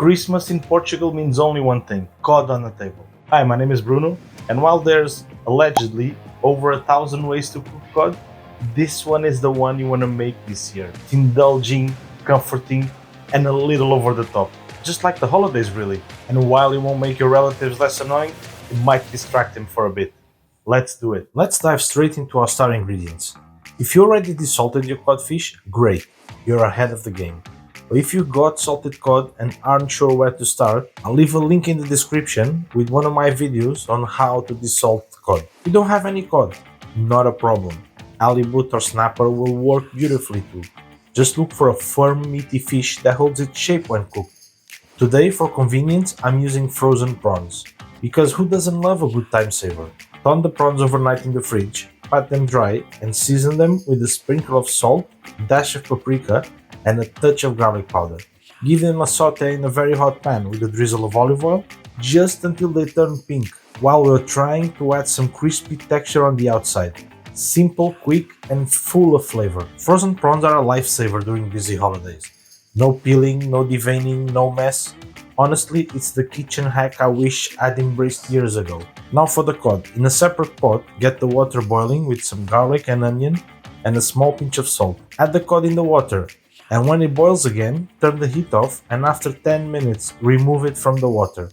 Christmas in Portugal means only one thing: cod on the table. Hi, my name is Bruno, and while there's allegedly over 1,000 ways to cook cod, this one is the one you want to make this year. It's indulging, comforting, and a little over the top. Just like the holidays, really. And while it won't make your relatives less annoying, it might distract them for a bit. Let's do it. Let's dive straight into our star ingredients. If you already desalted your codfish, great, you're ahead of the game. But if you got salted cod and aren't sure where to start, I'll leave a link in the description with one of my videos on how to desalt cod. If you don't have any cod, not a problem. Halibut or snapper will work beautifully too. Just look for a firm, meaty fish that holds its shape when cooked. Today, for convenience, I'm using frozen prawns. Because who doesn't love a good time saver? Thaw the prawns overnight in the fridge, pat them dry, and season them with a sprinkle of salt, dash of paprika, and a touch of garlic powder. Give them a saute in a very hot pan with a drizzle of olive oil, just until they turn pink, while we're trying to add some crispy texture on the outside. Simple, quick, and full of flavor. Frozen prawns are a lifesaver during busy holidays. No peeling, no deveining, no mess. Honestly, it's the kitchen hack I wish I'd embraced years ago. Now for the cod. In a separate pot, get the water boiling with some garlic and onion and a small pinch of salt. Add the cod in the water, and when it boils again, turn the heat off, and after 10 minutes, remove it from the water,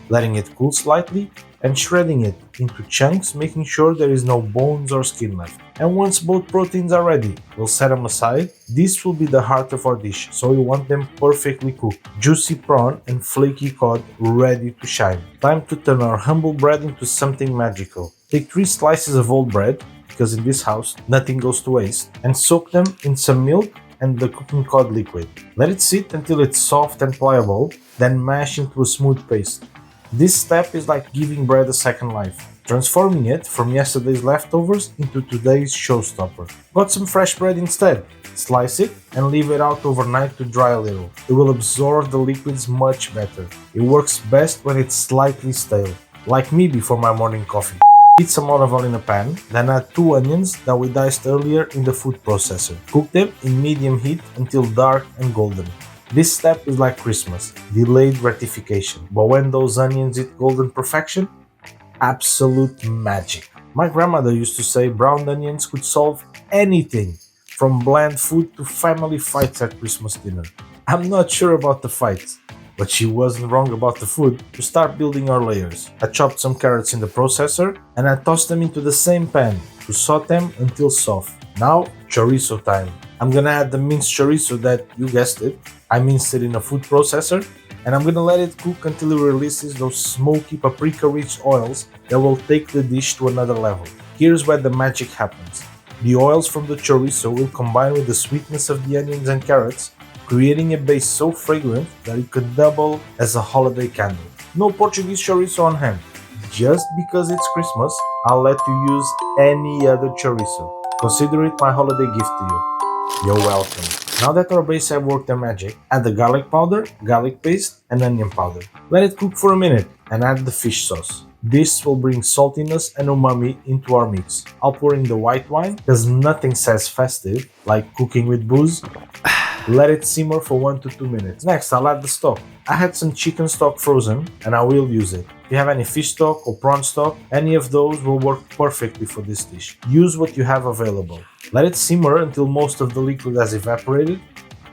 letting it cool slightly and shredding it into chunks, making sure there is no bones or skin left. And once both proteins are ready, we'll set them aside. This will be the heart of our dish, so we want them perfectly cooked. Juicy prawn and flaky cod ready to shine. Time to turn our humble bread into something magical. Take 3 slices of old bread, because in this house nothing goes to waste, and soak them in some milk and the cooking cod liquid. Let it sit until it's soft and pliable, then mash into a smooth paste. This step is like giving bread a second life, transforming it from yesterday's leftovers into today's showstopper. Got some fresh bread instead? Slice it and leave it out overnight to dry a little. It will absorb the liquids much better. It works best when it's slightly stale, like me before my morning coffee. Heat some olive oil in a pan, then add 2 onions that we diced earlier in the food processor. Cook them in medium heat until dark and golden. This step is like Christmas, delayed gratification. But when those onions hit golden perfection, absolute magic. My grandmother used to say brown onions could solve anything, from bland food to family fights at Christmas dinner. I'm not sure about the fights, but she wasn't wrong about the food. To start building our layers, I chopped some carrots in the processor and I tossed them into the same pan to saute them until soft. Now, chorizo time. I'm gonna add the minced chorizo that, you guessed it, I minced it in a food processor, and I'm gonna let it cook until it releases those smoky paprika-rich oils that will take the dish to another level. Here's where the magic happens. The oils from the chorizo will combine with the sweetness of the onions and carrots, creating a base so fragrant that it could double as a holiday candle. No Portuguese chorizo on hand. Just because it's Christmas, I'll let you use any other chorizo. Consider it my holiday gift to you. You're welcome. Now that our base have worked their magic, add the garlic powder, garlic paste, and onion powder. Let it cook for a minute and add the fish sauce. This will bring saltiness and umami into our mix. I'll pour in the white wine, because nothing says festive like cooking with booze. Let it simmer for 1 to 2 minutes. Next, I'll add the stock. I had some chicken stock frozen and I will use it. If you have any fish stock or prawn stock, any of those will work perfectly for this dish. Use what you have available. Let it simmer until most of the liquid has evaporated.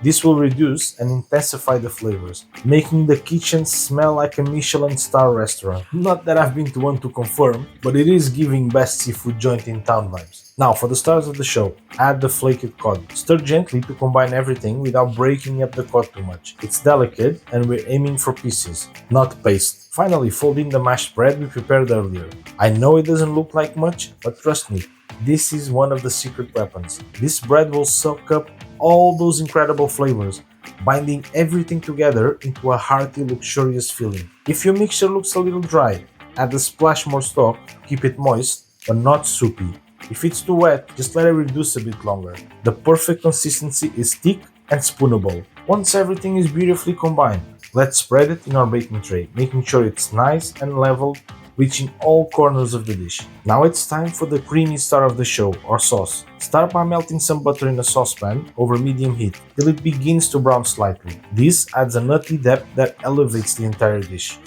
This will reduce and intensify the flavors, making the kitchen smell like a Michelin star restaurant. Not that I've been to one to confirm, but it is giving best seafood joint in town vibes. Now for the stars of the show, add the flaked cod. Stir gently to combine everything without breaking up the cod too much. It's delicate and we're aiming for pieces, not paste. Finally, fold in the mashed bread we prepared earlier. I know it doesn't look like much, but trust me, this is one of the secret weapons. This bread will soak up all those incredible flavors, binding everything together into a hearty, luxurious feeling. If your mixture looks a little dry, add a splash more stock, keep it moist, but not soupy. If it's too wet, just let it reduce a bit longer. The perfect consistency is thick and spoonable. Once everything is beautifully combined, let's spread it in our baking tray, making sure it's nice and level reaching all corners of the dish. Now it's time for the creamy star of the show, our sauce. Start by melting some butter in a saucepan over medium heat till it begins to brown slightly. This adds a nutty depth that elevates the entire dish.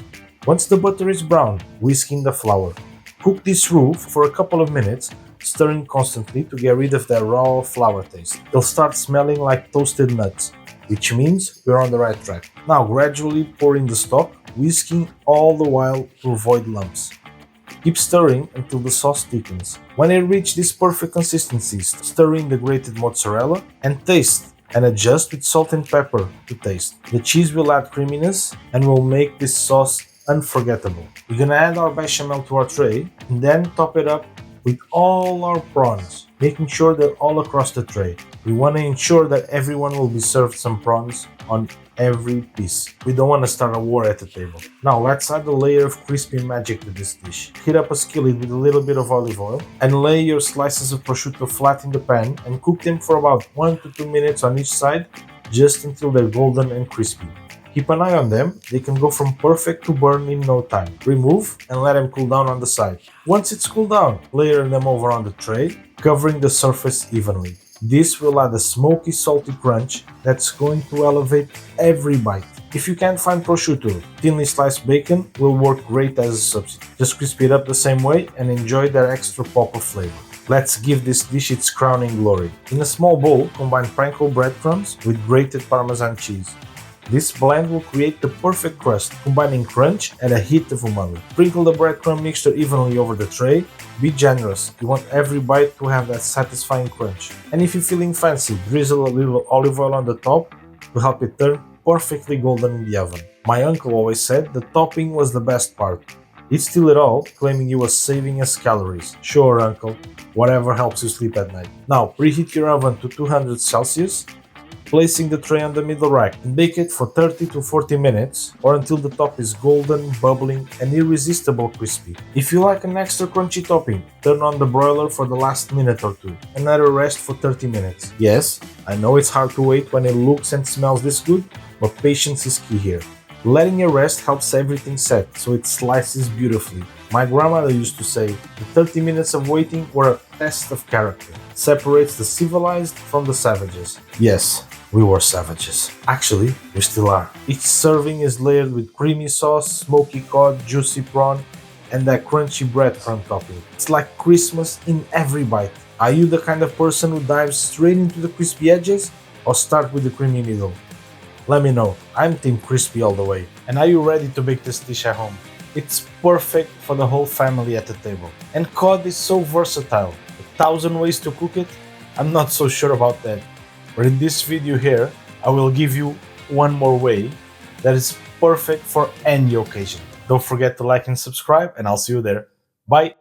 Once the butter is brown, whisk in the flour. Cook this through for a couple of minutes, stirring constantly to get rid of that raw flour taste. It'll start smelling like toasted nuts, which means we're on the right track. Now gradually pour in the stock, whisking all the while to avoid lumps. Keep stirring until the sauce thickens. When it reaches this perfect consistency, stir in the grated mozzarella and taste and adjust with salt and pepper to taste. The cheese will add creaminess and will make this sauce unforgettable. We're gonna add our bechamel to our tray and then top it up with all our prawns, making sure they're all across the tray. We want to ensure that everyone will be served some prawns on every piece. We don't want to start a war at the table. Now let's add a layer of crispy magic to this dish. Heat up a skillet with a little bit of olive oil and lay your slices of prosciutto flat in the pan and cook them for about 1 to 2 minutes on each side, just until they're golden and crispy. Keep an eye on them, they can go from perfect to burn in no time. Remove and let them cool down on the side. Once it's cooled down, layer them over on the tray, covering the surface evenly. This will add a smoky, salty crunch that's going to elevate every bite. If you can't find prosciutto, thinly sliced bacon will work great as a substitute. Just crisp it up the same way and enjoy that extra pop of flavor. Let's give this dish its crowning glory. In a small bowl, combine panko breadcrumbs with grated Parmesan cheese. This blend will create the perfect crust, combining crunch and a hit of umami. Sprinkle the breadcrumb mixture evenly over the tray. Be generous, you want every bite to have that satisfying crunch. And if you're feeling fancy, drizzle a little olive oil on the top to help it turn perfectly golden in the oven. My uncle always said the topping was the best part. He'd steal it all, claiming he was saving us calories. Sure, uncle, whatever helps you sleep at night. Now, preheat your oven to 200 Celsius, placing the tray on the middle rack, and bake it for 30 to 40 minutes or until the top is golden, bubbling, and irresistible crispy. If you like an extra crunchy topping, turn on the broiler for the last minute or two and let it rest for 30 minutes. Yes, I know it's hard to wait when it looks and smells this good, but patience is key here. Letting it rest helps everything set so it slices beautifully. My grandmother used to say, the 30 minutes of waiting were a test of character. It separates the civilized from the savages. Yes, we were savages. Actually, we still are. Each serving is layered with creamy sauce, smoky cod, juicy prawn, and that crunchy breadcrumb topping. It's like Christmas in every bite. Are you the kind of person who dives straight into the crispy edges or start with the creamy middle? Let me know. I'm team crispy all the way. And are you ready to make this dish at home? It's perfect for the whole family at the table. And cod is so versatile. 1,000 ways to cook it? I'm not so sure about that. But in this video here, I will give you one more way that is perfect for any occasion. Don't forget to like and subscribe, and I'll see you there. Bye!